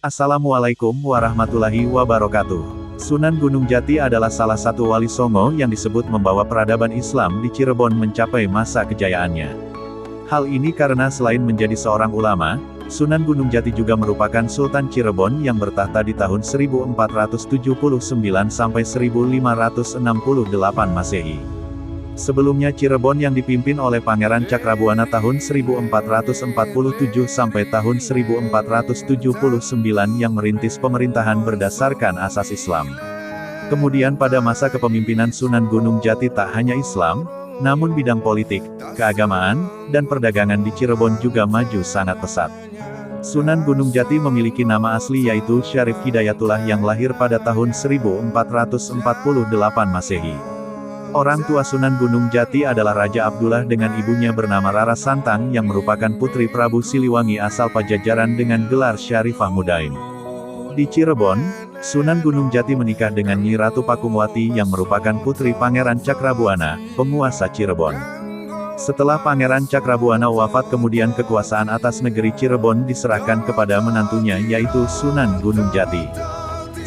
Assalamualaikum warahmatullahi wabarakatuh. Sunan Gunung Jati adalah salah satu wali Songo yang disebut membawa peradaban Islam di Cirebon mencapai masa kejayaannya. Hal ini karena selain menjadi seorang ulama, Sunan Gunung Jati juga merupakan Sultan Cirebon yang bertahta di tahun 1479 sampai 1568 Masehi. Sebelumnya Cirebon yang dipimpin oleh Pangeran Cakrabuana tahun 1447 sampai tahun 1479 yang merintis pemerintahan berdasarkan asas Islam. Kemudian pada masa kepemimpinan Sunan Gunung Jati tak hanya Islam, namun bidang politik, keagamaan, dan perdagangan di Cirebon juga maju sangat pesat. Sunan Gunung Jati memiliki nama asli yaitu Syarif Hidayatullah yang lahir pada tahun 1448 Masehi. Orang tua Sunan Gunung Jati adalah Raja Abdullah dengan ibunya bernama Rara Santang yang merupakan putri Prabu Siliwangi asal Pajajaran dengan gelar Syarifah Mudaim. Di Cirebon, Sunan Gunung Jati menikah dengan Nyi Ratu Pakungwati yang merupakan putri Pangeran Cakrabuana, penguasa Cirebon. Setelah Pangeran Cakrabuana wafat kemudian kekuasaan atas negeri Cirebon diserahkan kepada menantunya yaitu Sunan Gunung Jati.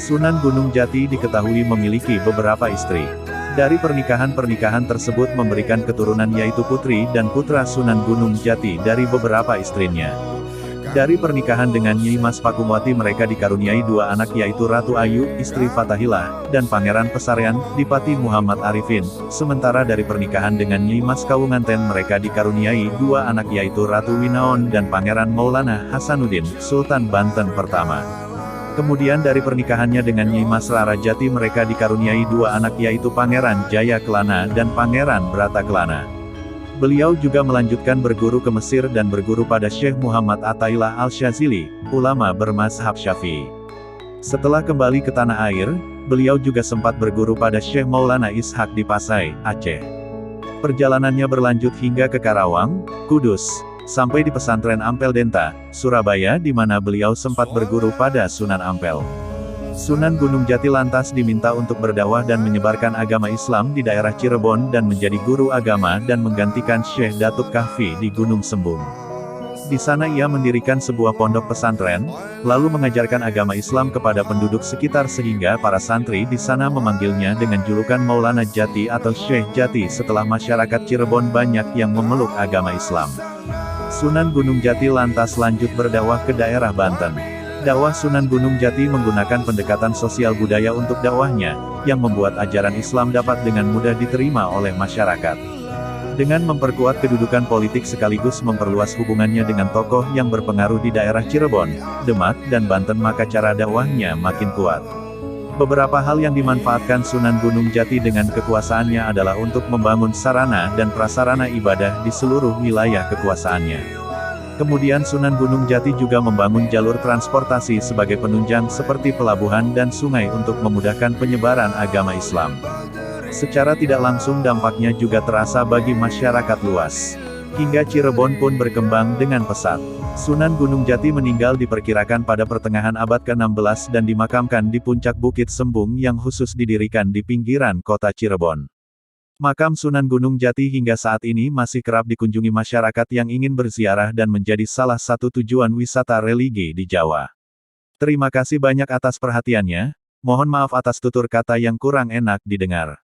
Sunan Gunung Jati diketahui memiliki beberapa istri. Dari pernikahan-pernikahan tersebut memberikan keturunan yaitu putri dan putra Sunan Gunung Jati dari beberapa istrinya. Dari pernikahan dengan Nyi Mas Pakungwati mereka dikaruniai dua anak yaitu Ratu Ayu, istri Fatahillah, dan Pangeran Pesarean, Dipati Muhammad Arifin. Sementara dari pernikahan dengan Nyi Mas Kawunganten mereka dikaruniai dua anak yaitu Ratu Winaon dan Pangeran Maulana Hasanuddin, Sultan Banten pertama. Kemudian dari pernikahannya dengan Nyi Mas Rara Jati mereka dikaruniai dua anak yaitu Pangeran Jaya Kelana dan Pangeran Brata Kelana. Beliau juga melanjutkan berguru ke Mesir dan berguru pada Syekh Muhammad Athaillah Al-Syazili, ulama bermazhab Syafi'i. Setelah kembali ke tanah air, beliau juga sempat berguru pada Syekh Maulana Ishak di Pasai, Aceh. Perjalanannya berlanjut hingga ke Karawang, Kudus, sampai di pesantren Ampel Denta, Surabaya di mana beliau sempat berguru pada Sunan Ampel. Sunan Gunung Jati lantas diminta untuk berdakwah dan menyebarkan agama Islam di daerah Cirebon dan menjadi guru agama dan menggantikan Syekh Datuk Kahfi di Gunung Sembung. Di sana ia mendirikan sebuah pondok pesantren, lalu mengajarkan agama Islam kepada penduduk sekitar sehingga para santri di sana memanggilnya dengan julukan Maulana Jati atau Syekh Jati setelah masyarakat Cirebon banyak yang memeluk agama Islam. Sunan Gunung Jati lantas lanjut berdakwah ke daerah Banten. Dakwah Sunan Gunung Jati menggunakan pendekatan sosial budaya untuk dakwahnya, yang membuat ajaran Islam dapat dengan mudah diterima oleh masyarakat. Dengan memperkuat kedudukan politik sekaligus memperluas hubungannya dengan tokoh yang berpengaruh di daerah Cirebon, Demak, dan Banten maka cara dakwahnya makin kuat. Beberapa hal yang dimanfaatkan Sunan Gunung Jati dengan kekuasaannya adalah untuk membangun sarana dan prasarana ibadah di seluruh wilayah kekuasaannya. Kemudian Sunan Gunung Jati juga membangun jalur transportasi sebagai penunjang seperti pelabuhan dan sungai untuk memudahkan penyebaran agama Islam. Secara tidak langsung dampaknya juga terasa bagi masyarakat luas. Hingga Cirebon pun berkembang dengan pesat. Sunan Gunung Jati meninggal diperkirakan pada pertengahan abad ke-16 dan dimakamkan di puncak Bukit Sembung yang khusus didirikan di pinggiran kota Cirebon. Makam Sunan Gunung Jati hingga saat ini masih kerap dikunjungi masyarakat yang ingin berziarah dan menjadi salah satu tujuan wisata religi di Jawa. Terima kasih banyak atas perhatiannya, mohon maaf atas tutur kata yang kurang enak didengar.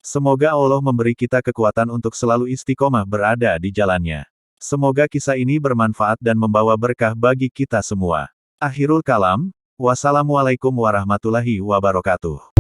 Semoga Allah memberi kita kekuatan untuk selalu istiqomah berada di jalannya. Semoga kisah ini bermanfaat dan membawa berkah bagi kita semua. Akhirul kalam, wassalamualaikum warahmatullahi wabarakatuh.